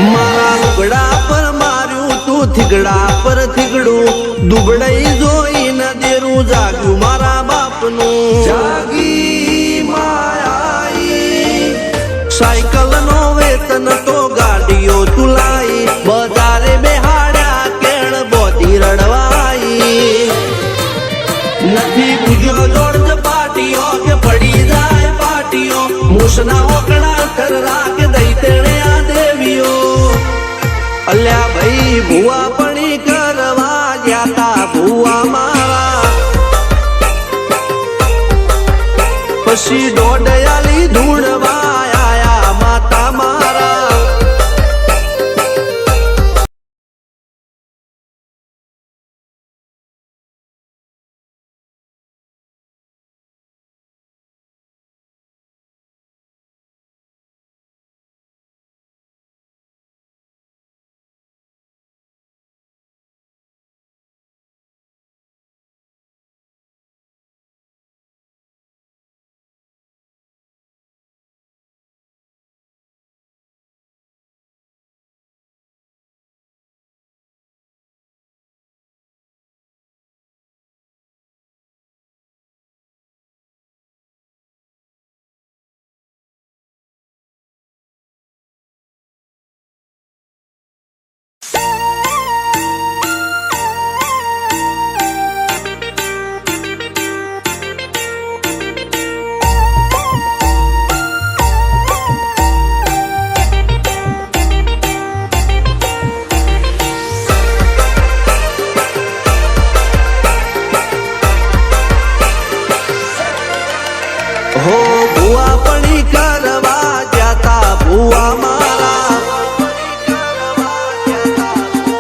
મારા લુગડા પર માર્યું તું થીગડા પર થીગડું દુબળાઈ જોઈને દેરું જાગ્યું મારા બાપનું જાગી માયાઈ સાયકલ નો વેતન તો ગાડીઓ તુલાઈ બજારે બેહાડ્યા કેણ બોધી રડવાઈ નથી પૂજ્યો જોડ પાટીઓ કે પડી જાય પાટીઓ મૂસના ઓકડા થરરા કે દઈ તેણે આ દેવીઓ અલ્યા ભાઈ ભુવા પણી કરવા જાતા ભુવા મારા પછી દોડયાલી ધૂણવા આયા માતા મારા हो भुआ पणी करवा जाता भुआ मारा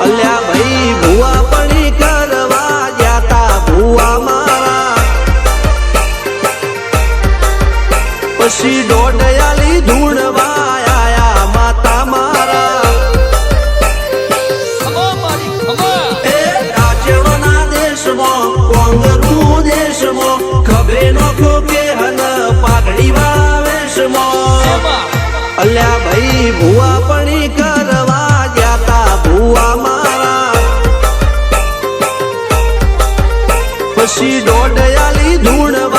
अल्या भाई भुआ पणी करवा जाता भुआ मारा પછી દોડયાલી ધૂણવા આયા માતા મારા એ રાજવના દેશમાં કોંગરું દેશમાં ખબે નોખો કે હન પાઘડી વાવેશમાં અલ્યા ભાઈ ભુવા પણી કરવા જાતા ભુવા મારા પછી દોડયાલી ધૂણવા